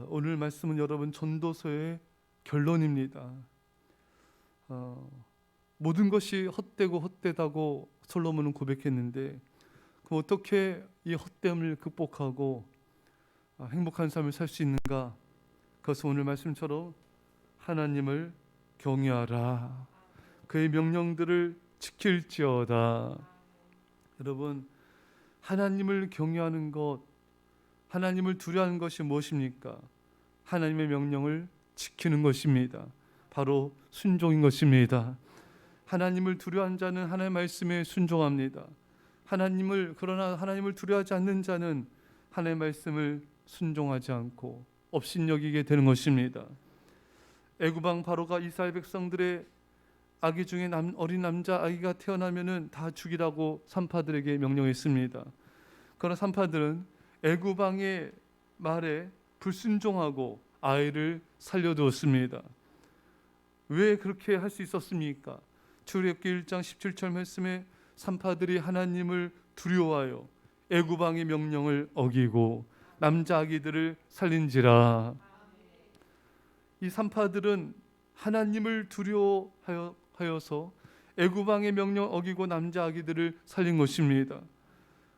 오늘 말씀은 여러분 전도서의 결론입니다. 모든 것이 헛되고 헛되다고 솔로몬은 고백했는데, 그럼 어떻게 이 헛됨을 극복하고 행복한 삶을 살 수 있는가? 그것은 오늘 말씀처럼 하나님을 경외하라, 그의 명령들을 지킬지어다. 여러분, 하나님을 경외하는 것, 하나님을 두려워하는 것이 무엇입니까? 하나님의 명령을 지키는 것입니다. 바로 순종인 것입니다. 하나님을 두려워하는 자는 하나님의 말씀에 순종합니다. 그러나 하나님을 두려워하지 않는 자는 하나님의 말씀을 순종하지 않고 업신여기게 되는 것입니다. 애굽 왕 바로가 이스라엘 백성들의 아기 중에 어린 남자 아기가 태어나면은 다 죽이라고 산파들에게 명령했습니다. 그러나 산파들은 애굽 왕의 말에 불순종하고 아이를 살려두었습니다. 왜 그렇게 할 수 있었습니까? 출애굽기 1장 17절 말씀에 산파들이 하나님을 두려워하여 애굽 왕의 명령을 어기고 남자 아기들을 살린지라. 이 산파들은 하나님을 두려워하여서 애굽 왕의 명령 어기고 남자 아기들을 살린 것입니다.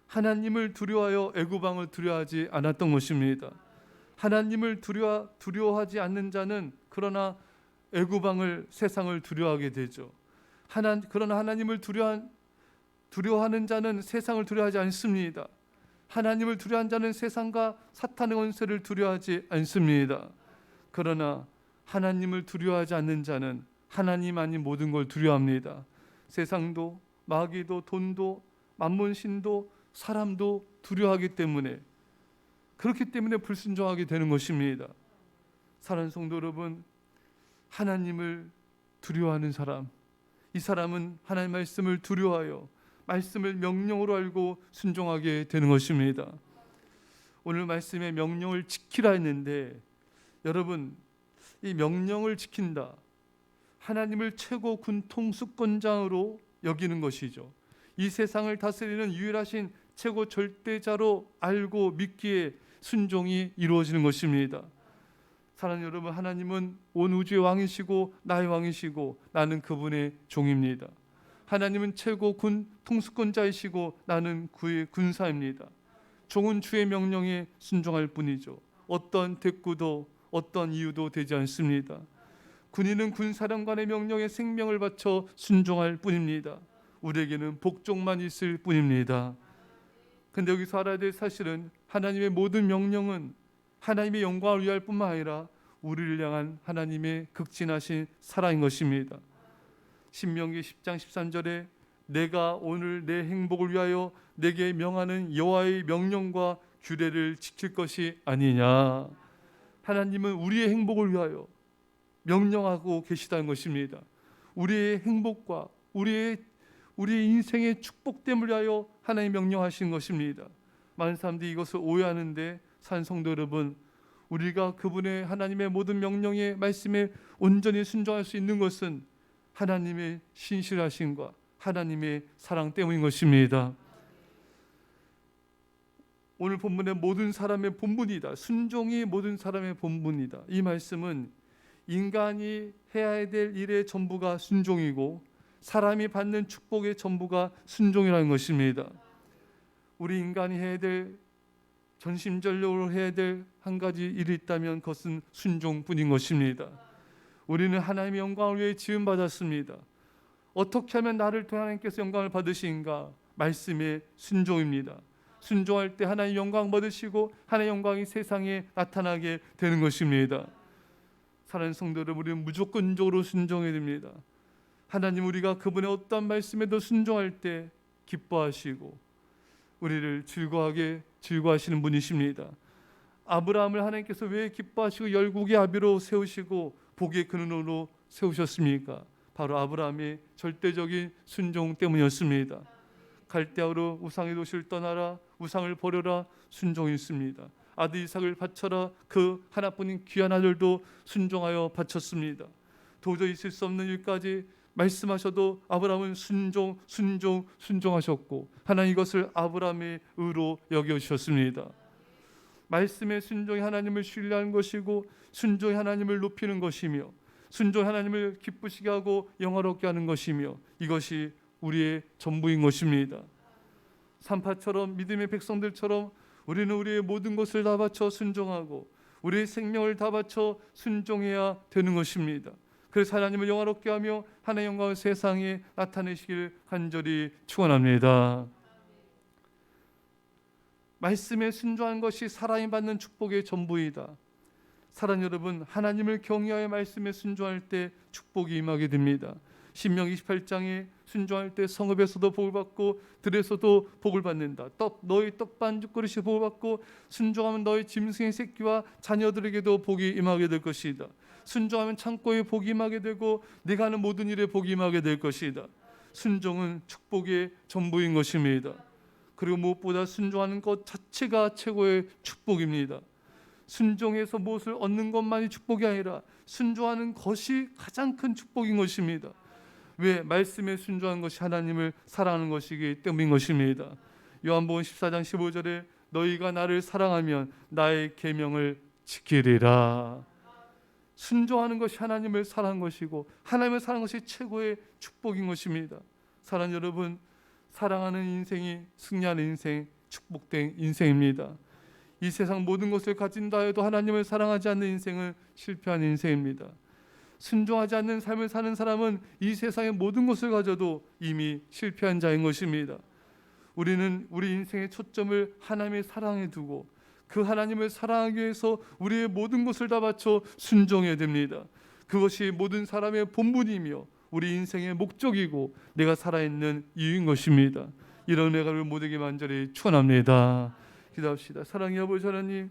하나님을 두려워하여 애굽 왕을 두려워하지 않았던 것입니다. 하나님을 두려워하지 않는 자는 그러나 애굽 왕을, 세상을 두려워하게 되죠. 그러나 하나님을 두려워하는 자는 세상을 두려워하지 않습니다. 하나님을 두려워하는 자는 세상과 사탄의 권세를 두려워하지 않습니다. 그러나 하나님을 두려워하지 않는 자는 하나님 아닌 모든 걸 두려워합니다. 세상도, 마귀도, 돈도, 만몬신도, 사람도 두려워하기 때문에, 그렇기 때문에 불순종하게 되는 것입니다. 사랑하는 성도 여러분, 하나님을 두려워하는 사람, 이 사람은 하나님의 말씀을 두려워하여 말씀을 명령으로 알고 순종하게 되는 것입니다. 오늘 말씀에 명령을 지키라 했는데, 여러분, 이 명령을 지킨다, 하나님을 최고 군통수권자로 여기는 것이죠. 이 세상을 다스리는 유일하신 최고 절대자로 알고 믿기에 순종이 이루어지는 것입니다. 사랑하는 여러분, 하나님은 온 우주의 왕이시고 나의 왕이시고 나는 그분의 종입니다. 하나님은 최고 통수권자이시고 나는 그의 군사입니다. 종은 주의 명령에 순종할 뿐이죠. 어떤 대꾸도 어떤 이유도 되지 않습니다. 군인은 군사령관의 명령에 생명을 바쳐 순종할 뿐입니다. 우리에게는 복종만 있을 뿐입니다. 근데 여기서 알아야 될 사실은 하나님의 모든 명령은 하나님의 영광을 위할 뿐만 아니라 우리를 향한 하나님의 극진하신 사랑인 것입니다. 신명기 10장 13절에 내가 오늘 내 행복을 위하여 내게 명하는 여호와의 명령과 규례를 지킬 것이 아니냐. 하나님은 우리의 행복을 위하여 명령하고 계시다는 것입니다. 우리의 행복과 우리의 인생의 축복됨을 위하여 하나님 명령하신 것입니다. 많은 사람들이 이것을 오해하는데, 산 성도 여러분, 우리가 그분의 하나님의 모든 명령의 말씀에 온전히 순종할 수 있는 것은 하나님의 신실하심과 하나님의 사랑 때문인 것입니다. 오늘 본문의 모든 사람의 본분이다, 순종이 모든 사람의 본분이다, 이 말씀은 인간이 해야 될 일의 전부가 순종이고 사람이 받는 축복의 전부가 순종이라는 것입니다. 우리 인간이 해야 될, 전심전력으로 해야 될 한 가지 일이 있다면 그것은 순종뿐인 것입니다. 우리는 하나님의 영광을 위해 지음받았습니다. 어떻게 하면 나를 통해 하나님께서 영광을 받으신가? 말씀의 순종입니다. 순종할 때 하나님 영광 받으시고 하나님의 영광이 세상에 나타나게 되는 것입니다. 사랑하는 성도 여러분, 우리는 무조건적으로 순종해야 됩니다. 하나님, 우리가 그분의 어떤 말씀에도 순종할 때 기뻐하시고 우리를 즐거워하시는 분이십니다. 아브라함을 하나님께서 왜 기뻐하시고 열국의 아비로 세우시고 복의 근원으로 세우셨습니까? 바로 아브라함의 절대적인 순종 때문이었습니다. 갈대아우로 우상의 도시를 떠나라, 우상을 버려라, 순종이 있습니다. 아들 이삭을 바쳐라, 그 하나뿐인 귀한 아들도 순종하여 바쳤습니다. 도저히 있을 수 없는 일까지 말씀하셔도 아브라함은 순종하셨고 하나님 이것을 아브라함의 의로 여겨주셨습니다. 말씀의 순종이 하나님을 신뢰하는 것이고 순종이 하나님을 높이는 것이며 순종이 하나님을 기쁘시게 하고 영화롭게 하는 것이며 이것이 우리의 전부인 것입니다. 산파처럼 믿음의 백성들처럼 우리는 우리의 모든 것을 다 바쳐 순종하고 우리의 생명을 다 바쳐 순종해야 되는 것입니다. 그래서 하나님을 영화롭게 하며 하나님의 영광을 세상에 나타내시길 간절히 축원합니다. 말씀에 순종하는 것이 사람이 받는 축복의 전부이다. 사랑 여러분, 하나님을 경외하여 말씀에 순종할 때 축복이 임하게 됩니다. 신명기 28장에 순종할 때 성읍에서도 복을 받고 들에서도 복을 받는다. 너희 떡반죽 그릇이 복을 받고 순종하면 너희 짐승의 새끼와 자녀들에게도 복이 임하게 될 것이다. 순종하면 창고에 복이 임하게 되고 네가 하는 모든 일에 복이 임하게 될 것이다. 순종은 축복의 전부인 것입니다. 그리고 무엇보다 순종하는 것 자체가 최고의 축복입니다. 순종해서 무엇을 얻는 것만이 축복이 아니라 순종하는 것이 가장 큰 축복인 것입니다. 왜? 말씀에 순종하는 것이 하나님을 사랑하는 것이기 때문인 것입니다. 요한복음 14장 15절에 너희가 나를 사랑하면 나의 계명을 지키리라. 순종하는 것이 하나님을 사랑하는 것이고 하나님을 사랑하는 것이 최고의 축복인 것입니다. 사랑 여러분, 사랑하는 인생이 승리하는 인생, 축복된 인생입니다. 이 세상 모든 것을 가진다 해도 하나님을 사랑하지 않는 인생은 실패한 인생입니다. 순종하지 않는 삶을 사는 사람은 이 세상의 모든 것을 가져도 이미 실패한 자인 것입니다. 우리는 우리 인생의 초점을 하나님의 사랑에 두고 그 하나님을 사랑하기 위해서 우리의 모든 것을 다 바쳐 순종해야 됩니다. 그것이 모든 사람의 본분이며 우리 인생의 목적이고 내가 살아있는 이유인 것입니다. 이런 은혜가 모두에게 만절히 축원합니다. 기도합시다. 사랑의 아버지 하나님,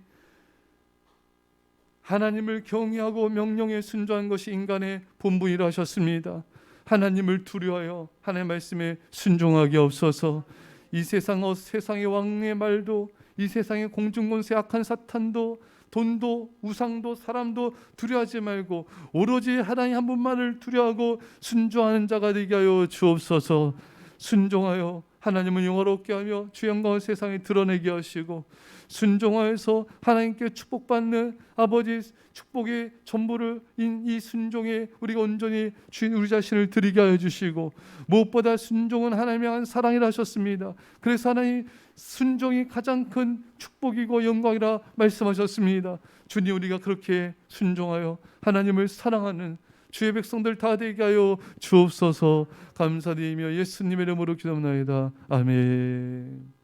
하나님을 경외하고 명령에 순종한 것이 인간의 본분이라 하셨습니다. 하나님을 두려워하여 하나님의 말씀에 순종하게 없어서 이 세상의 왕의 말도 이 세상의 공중권세 악한 사탄도 돈도 우상도 사람도 두려워하지 말고 오로지 하나님 한 분만을 두려워하고 순종하는 자가 되게 하여 주옵소서. 순종하여 하나님을 영화롭게 하며 주의 영광을 세상에 드러내게 하시고 순종하여서 하나님께 축복받는 아버지 축복의 전부를 이 순종에 우리가 온전히 우리 자신을 드리게 하여 주시고 무엇보다 순종은 하나님의 한 사랑이라 하셨습니다. 그래서 하나님 순종이 가장 큰 축복이고 영광이라 말씀하셨습니다. 주님, 우리가 그렇게 순종하여 하나님을 사랑하는 주의 백성들 다 되게 하여 주옵소서. 감사드리며 예수님의 이름으로 기도합나이다. 아멘.